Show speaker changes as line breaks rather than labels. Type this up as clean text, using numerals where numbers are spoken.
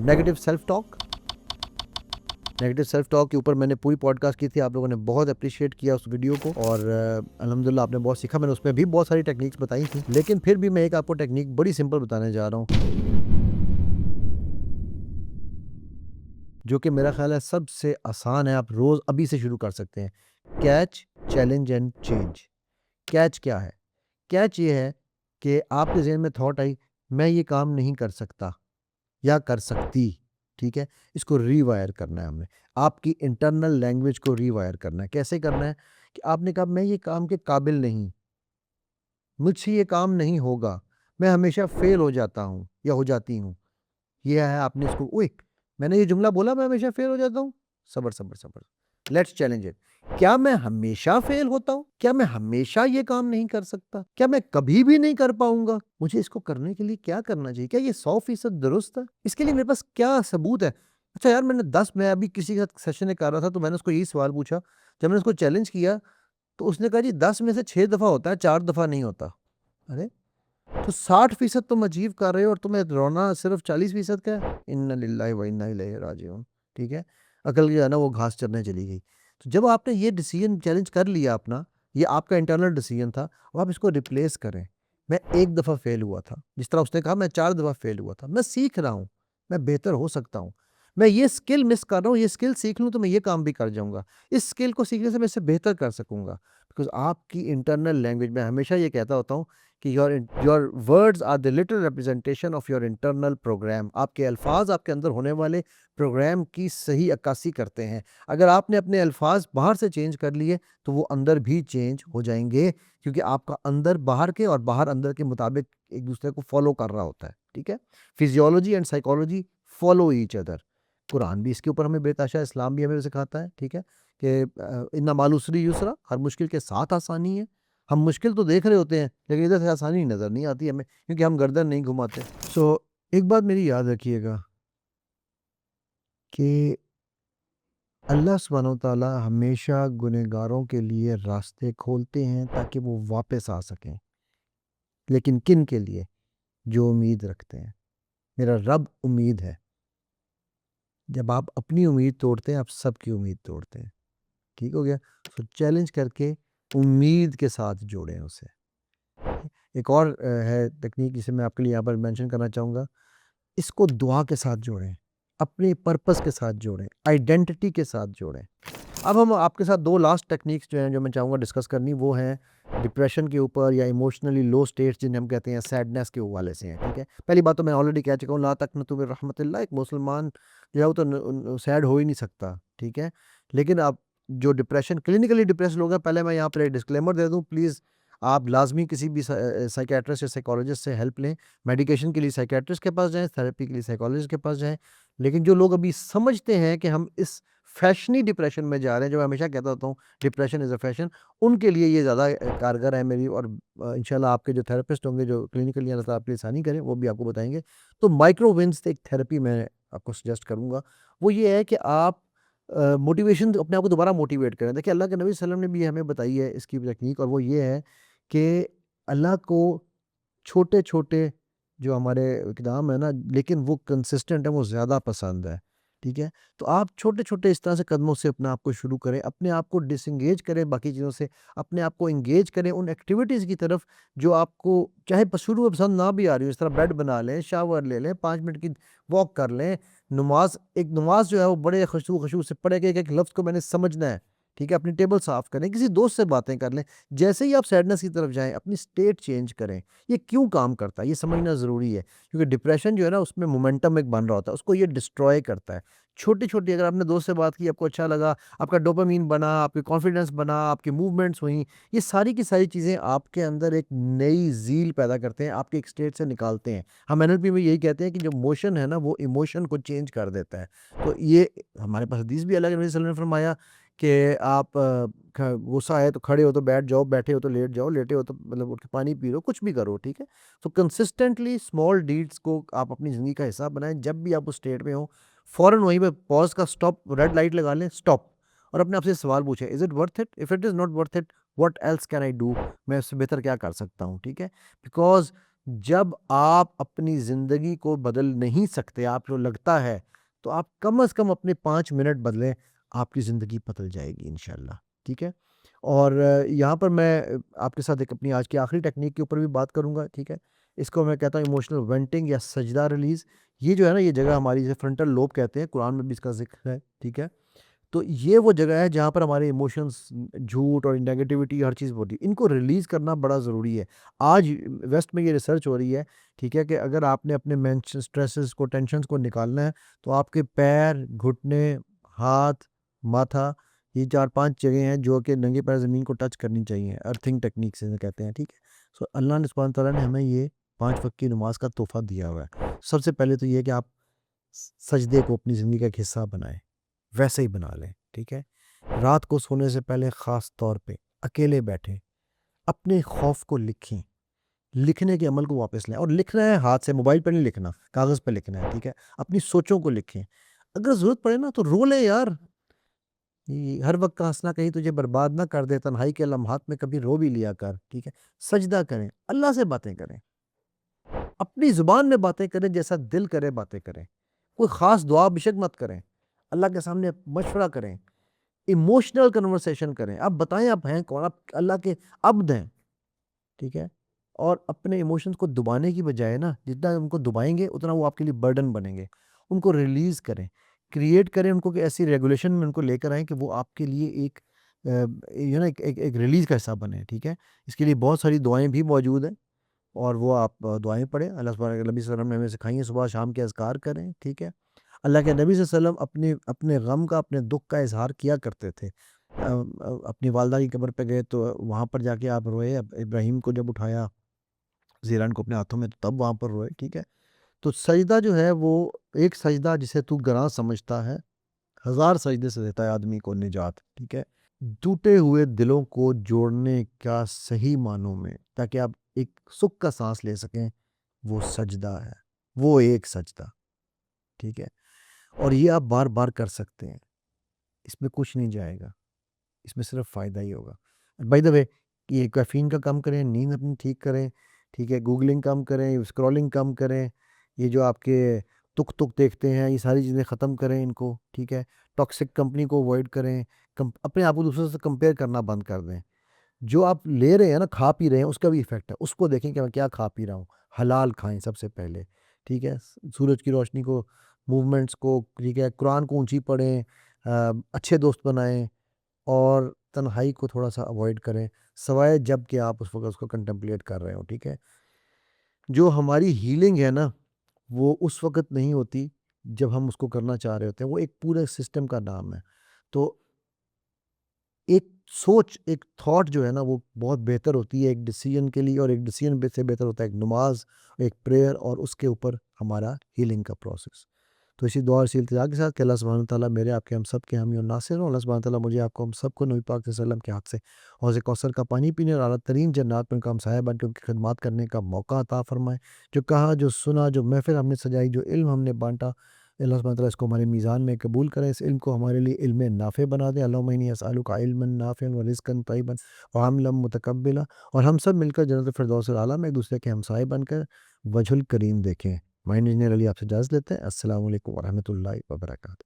Negative self talk के ऊपर मैंने पूरी पॉडकास्ट की थी, आप लोगों ने बहुत अप्रिशिएट किया उस वीडियो को और अल्हम्दुलिल्लाह आपने बहुत सीखा। मैंने उसमें भी बहुत सारी टेक्निक्स बताई थी, लेकिन फिर भी मैं एक आपको टेक्निक बड़ी सिंपल बताने जा रहा हूँ, जो कि मेरा ख्याल है सबसे आसान है, आप रोज़ अभी से शुरू कर सकते हैं। Catch, challenge and change. Catch क्या है? कैच ये है कि आपके ज़हन में थॉट आई, मैं ये काम नहीं कर सकता या कर सकती, ठीक है? इसको रीवायर करना है हमने। आपकी इंटरनल लैंग्वेज को रीवायर करना है। कैसे करना है? कि आपने कहा मैं ये काम के काबिल नहीं, मुझसे ये काम नहीं होगा, मैं हमेशा फ़ेल हो जाता हूँ या हो जाती हूँ। ये है आपने इसको, ओए! मैंने ये जुमला बोला मैं हमेशा फ़ेल हो जाता हूँ? सब्र, सब्र, सब्र। Let's challenge it. क्या मैं हमेशा फ़ेल होता हूँ? क्या मैं हमेशा ये काम नहीं कर सकता? क्या मैं कभी भी नहीं कर पाऊँगा? मुझे इसको करने के लिए क्या करना चाहिए? क्या ये 100% दुरुस्त है? इसके लिए मेरे पास क्या सबूत है? अच्छा यार, मैं अभी किसी के साथ सेशन में कर रहा था, तो मैंने उसको यही सवाल पूछा। जब मैंने उसको चैलेंज किया, तो उसने कहा जी 10 में से 6 दफ़ा होता है, 4 दफ़ा नहीं होता। अरे! तो 60% तुम अचीव कर रहे हो और तुम्हें रोना सिर्फ 40% का है। इन्ना लिल्लाहि व इन्ना इलैहि राजिऊन। ठीक है, अकल जो है ना वो घास चरने चली गई। तो जब आपने ये डिसीजन चैलेंज कर लिया अपना, ये आपका इंटरनल डिसीजन था, अब आप इसको रिप्लेस करें। मैं एक दफ़ा फेल हुआ था, जिस तरह उसने कहा मैं 4 दफ़ा फेल हुआ था, मैं सीख रहा हूँ, मैं बेहतर हो सकता हूँ। मैं ये स्किल मिस कर रहा हूँ, ये स्किल सीख लूँ तो मैं ये काम भी कर जाऊँगा। इस स्किल को सीखने से मैं इससे बेहतर कर सकूँगा। बिकॉज़ आपकी इंटरनल लैंग्वेज, मैं हमेशा ये कहता होता हूँ कि your words are the little representation of your internal program. आपके अल्फाज आपके अंदर होने वाले प्रोग्राम की सही अक्कासी करते हैं। अगर आपने अपने अल्फाज बाहर से चेंज कर लिए तो वो अंदर भी चेंज हो जाएंगे, क्योंकि आपका अंदर बाहर के और बाहर अंदर के मुताबिक एक दूसरे को फॉलो कर रहा होता है। ठीक है, physiology and psychology follow each other. Quran भी इसके ऊपर हमें बेताशा, इस्लाम भी हमें सिखाता है, ठीक है, कि इन्ना मालूसरी युसरा, हर मुश्किल के साथ आसानी है। हम मुश्किल तो देख रहे होते हैं, लेकिन इधर से आसानी नज़र नहीं आती हमें, क्योंकि हम गर्दन नहीं घुमाते। एक बात मेरी याद रखिएगा कि अल्लाह सुब्हानहू व तआला हमेशा गुनहगारों के लिए रास्ते खोलते हैं ताकि वो वापस आ सकें। लेकिन किन के लिए? जो उम्मीद रखते हैं। मेरा रब उम्मीद है। जब आप अपनी उम्मीद तोड़ते हैं, आप सबकी उम्मीद तोड़ते हैं। ठीक हो गया? चैलेंज करके उम्मीद के साथ जोड़ें उसे। एक और है टेक्नीक, जिसे मैं आपके लिए यहाँ पर मेंशन करना चाहूँगा। इसको दुआ के साथ जोड़ें, अपने पर्पस के साथ जोड़ें, आइडेंटिटी के साथ जोड़ें। अब हम आपके साथ 2 लास्ट टेक्निक्स जो हैं, जो मैं चाहूँगा डिस्कस करनी, वो हैं डिप्रेशन के ऊपर या इमोशनली लो स्टेट्स जिन्हें हम कहते हैं, सैडनेस के हवाले से हैं। ठीक है, पहली बात तो मैं ऑलरेडी कह चुका हूँ, ला तक़नतु मिन रहमतिल्लाह। एक मुसलमान जो है वो तो सैड हो ही नहीं सकता। ठीक है, लेकिन आप जो डिप्रेशन, क्लिनिकली डिप्रेस्ड लोग हैं, पहले मैं यहाँ पर एक डिस्क्लेमर दे दूँ, प्लीज़ आप लाजमी किसी भी साइकियाट्रिस्ट या साइकोलॉजिस्ट से हेल्प लें। मेडिकेशन के लिए साइकियाट्रिस्ट के पास जाएँ, थेरेपी के लिए साइकोलॉजिस्ट के पास जाएँ। लेकिन जो लोग अभी समझते हैं कि हम इस फैशनी डिप्रेशन में जा रहे हैं, जो मैं हमेशा कहता होता हूँ डिप्रेशन इज़ अ फैशन, उनके लिए ये ज़्यादा कारगर है मेरी, और इंशाल्लाह आपके जो थेरेपिस्ट होंगे, जो क्लिनिकली अल्लाह ताला आपके लिए आसानी करें, वो भी आपको बताएँगे। तो माइक्रो विन्स एक थेरेपी मैं आपको सजेस्ट करूँगा। वो ये है कि आप मोटिवेशन, अपने आप को दोबारा मोटिवेट करें। देखिए, अल्लाह के नबी सल्लल्लाहु अलैहि वसल्लम ने भी हमें बताई है इसकी टेक्नीक, और वो ये है कि अल्लाह को छोटे-छोटे जो हमारे इक़दाम है ना, लेकिन वो कंसिस्टेंट है, वो ज़्यादा पसंद है। ठीक है? तो आप छोटे-छोटे इस तरह से कदमों से अपने आप को शुरू करें, अपने आप को डिसएंगेज करें बाकी चीज़ों से, अपने आप को एंगेज करें उन एक्टिविटीज़ की तरफ जो आपको चाहे शुरू में पसंद ना भी आ रही हो। इस तरह बेड बना लें, शावर ले लें, 5 मिनट की वॉक कर लें, नमाज़ जो है वो बड़े खुशू-खुशू से पढ़ें कि एक-एक लफ्ज़ को मैंने समझना है। ठीक है? अपनी टेबल साफ़ करें, किसी दोस्त से बातें कर लें। जैसे ही आप सैडनेस की तरफ जाएँ, अपनी स्टेट चेंज करें। ये क्यों काम करता है, ये समझना ज़रूरी है, क्योंकि डिप्रेशन जो है ना, उसमें मोमेंटम एक बन रहा होता है, उसको ये डिस्ट्रॉय करता है। छोटी-छोटी, अगर आपने दोस्त से बात की, आपको अच्छा लगा, आपका डोपामाइन बना, आपकी कॉन्फिडेंस बना, आपकी मूवमेंट्स हुई, ये सारी की सारी चीज़ें आपके अंदर एक नई ज़ील पैदा करते हैं, आपके एक स्टेट से निकालते हैं। हम एनएलपी में यही कहते हैं कि जो मोशन है ना, वो इमोशन को चेंज कर देता है। तो ये हमारे पास हदीस भी अलग है, नबी सल्लल्लाहु अलैहि वसल्लम ने फरमाया कि आप गुस्सा है तो खड़े हो तो बैठ जाओ, बैठे हो तो लेट जाओ, लेटे हो तो मतलब उठ के पानी पी लो, कुछ भी करो। ठीक है? तो कंसिस्टेंटली स्मॉल डीड्स को आप अपनी ज़िंदगी का हिस्सा बनाएँ। जब भी आप उस स्टेट में हो, फ़ौरन वहीं पे पॉज़ का स्टॉप, रेड लाइट लगा लें, स्टॉप, और अपने आप से सवाल पूछें, is it worth it? If it is not worth it, what else can I do? मैं इससे बेहतर क्या कर सकता हूँ? ठीक है? बिकॉज़ جب آپ اپنی زندگی کو بدل نہیں سکتے، آپ کو لگتا ہے، تو آپ کم از کم اپنے 5 منٹ بدلیں، آپ کی زندگی بدل جائے گی انشاءاللہ، ٹھیک ہے؟ اور یہاں پر میں آپ کے ساتھ ایک اپنی آج کی آخری ٹیکنیک کے اوپر بھی بات کروں گا، ٹھیک ہے؟ اس کو میں کہتا ہوں ایموشنل وینٹنگ یا سجدہ ریلیز. یہ جو ہے نا، یہ جگہ ہماری جسے فرنٹل لوب کہتے ہیں، قرآن میں بھی اس کا ذکر ہے، ٹھیک ہے؟ تو یہ وہ جگہ ہے جہاں پر ہمارے ایموشنز، جھوٹ اور نیگیٹیوٹی، ہر چیز ہوتی ہے، ان کو ریلیز کرنا بڑا ضروری ہے. آج ویسٹ میں یہ ریسرچ ہو رہی ہے، ٹھیک ہے، کہ اگر آپ نے اپنے اسٹریسز کو، ٹینشنز کو نکالنا ہے، تو آپ کے پیر، گھٹنے، ہاتھ، ماتھا، یہ 4-5 جگہیں ہیں جو کہ ننگے پیر زمین کو ٹچ کرنی چاہیے، ارتھنگ ٹیکنیک سے کہتے ہیں، ٹھیک ہے؟ سو اللہ نے سبحانہ تعالیٰ نے ہمیں یہ 5 وقت کی نماز کا تحفہ دیا ہوا ہے. سب سے پہلے تو یہ کہ آپ سجدے کو اپنی زندگی کا ایک حصہ بنائیں، ویسے ہی بنا لیں، ٹھیک ہے؟ رات کو سونے سے پہلے خاص طور پہ اکیلے بیٹھیں، اپنے خوف کو لکھیں، لکھنے کے عمل کو واپس لیں، اور لکھنا ہے ہاتھ سے، موبائل پہ نہیں لکھنا، کاغذ پہ لکھنا ہے، ٹھیک ہے؟ اپنی سوچوں کو لکھیں. اگر ضرورت پڑے نا تو رو لے یار، ہر وقت کا ہنسنا کہیں تجھے برباد نہ کر دے، تنہائی کے لمحات میں کبھی رو بھی لیا کر، ٹھیک ہے؟ سجدہ کریں، اللہ سے باتیں کریں، اپنی زبان میں باتیں کریں، جیسا دل کرے باتیں کریں. کوئی خاص دعا بشک مت کریں، اللہ کے سامنے مشورہ کریں، ایموشنل کنورسیشن کریں. آپ بتائیں آپ ہیں کون، آپ اللہ کے عبد ہیں، ٹھیک ہے؟ اور اپنے ایموشنز کو دبانے کی بجائے نا، جتنا ان کو دبائیں گے اتنا وہ آپ کے لیے برڈن بنیں گے. ان کو ریلیز کریں، کریٹ کریں ان کو، کہ ایسی ریگولیشن میں ان کو لے کر آئیں کہ وہ آپ کے لیے ایک ایک ریلیز کا حصہ بنے، ٹھیک ہے؟ اس کے لیے بہت ساری دعائیں بھی موجود ہیں، اور وہ آپ دعائیں پڑھیں. اللہ سبحانہ نبی صلی اللہ علیہ وسلم نے ہمیں سکھائی ہیں، صبح شام کے اذکار کریں، ٹھیک ہے؟ اللہ کے نبی صلی اللہ علیہ وسلم اپنے غم کا، اپنے دکھ کا اظہار کیا کرتے تھے. اپنی والدہ کی قبر پہ گئے تو وہاں پر جا کے آپ روئے، ابراہیم کو جب اٹھایا زیران کو اپنے ہاتھوں میں، تو تب وہاں پر روئے، ٹھیک ہے؟ تو سجدہ جو ہے وہ ایک سجدہ جسے تو گناہ سمجھتا ہے، 1000 سجدے سے دیتا ہے آدمی کو نجات، ٹھیک ہے؟ ٹوٹے ہوئے دلوں کو جوڑنے کا صحیح معنوں میں، تاکہ آپ ایک سکھ کا سانس لے سکیں، وہ سجدہ ہے، وہ ایک سجدہ، ٹھیک ہے؟ اور یہ آپ بار بار کر سکتے ہیں، اس میں کچھ نہیں جائے گا، اس میں صرف فائدہ ہی ہوگا. بائی دا وے، یہ کیفین کا کم کریں، نیند اپنی ٹھیک کریں، ٹھیک ہے؟ گوگلنگ کم کریں، اسکرولنگ کم کریں، یہ جو آپ کے تک تک دیکھتے ہیں، یہ ساری چیزیں ختم کریں ان کو، ٹھیک ہے؟ ٹاکسک کمپنی کو اوائڈ کریں، اپنے آپ کو دوسروں سے کمپیئر کرنا بند کر دیں. جو آپ لے رہے ہیں نا، کھا پی رہے ہیں، اس کا بھی ایفیکٹ ہے، اس کو دیکھیں کہ میں کیا کھا پی رہا ہوں. حلال کھائیں سب سے پہلے، ٹھیک ہے؟ سورج کی روشنی کو، موومنٹس کو، ٹھیک ہے؟ قرآن کو اونچی پڑھیں، اچھے دوست بنائیں، اور تنہائی کو تھوڑا سا اوائڈ کریں، سوائے جب کہ آپ اس وقت اس کو کنٹمپلیٹ کر رہے ہو، ٹھیک ہے؟ جو ہماری ہیلنگ ہے نا، وہ اس وقت نہیں ہوتی جب ہم اس کو کرنا چاہ رہے ہوتے ہیں، وہ ایک پورے سسٹم کا نام ہے. تو ایک سوچ، ایک تھاٹ جو ہے نا، وہ بہت بہتر ہوتی ہے ایک ڈیسیجن کے لیے، اور ایک ڈیسیجن سے بہتر ہوتا ہے ایک نماز، ایک پریئر، اور اس کے اوپر ہمارا ہیلنگ کا پروسیس. تو اسی دعا اور اسی التجا کے ساتھ کہ اللہ سبحانہ تعالیٰ میرے آپ کے ہم سب کے حامی اور ناصر ہوں. اللہ سبحانہ تعالیٰ مجھے آپ کو ہم سب کو نبی پاک صلی اللہ علیہ وسلم کے ہاتھ سے حوض کوثر کا پانی پینے اور اعلیٰ ترین جنات میں ان کا ہمسایہ بن کے ان کی خدمات کرنے کا موقع عطا فرمائے. جو کہا، جو سنا، جو محفل ہم نے سجائی، جو علم ہم نے بانٹا، اللہ سبحانہ تعالیٰ اس کو ہمارے میزان میں قبول کرے، اس علم کو ہمارے لیے علم نافع بنا دے. اللہم انی اسألک علما نافعا ورزقا طیبا وعملا متقبلا. اور ہم سب مل کر جنت الفردوس الاعلیٰ میں ایک دوسرے کے ہمسائے بن کر وجہ الکریم دیکھیں. مائنڈ انجینئر علی آپ سے اجازت لیتے ہیں. السلام علیکم ورحمۃ اللہ وبرکاتہ.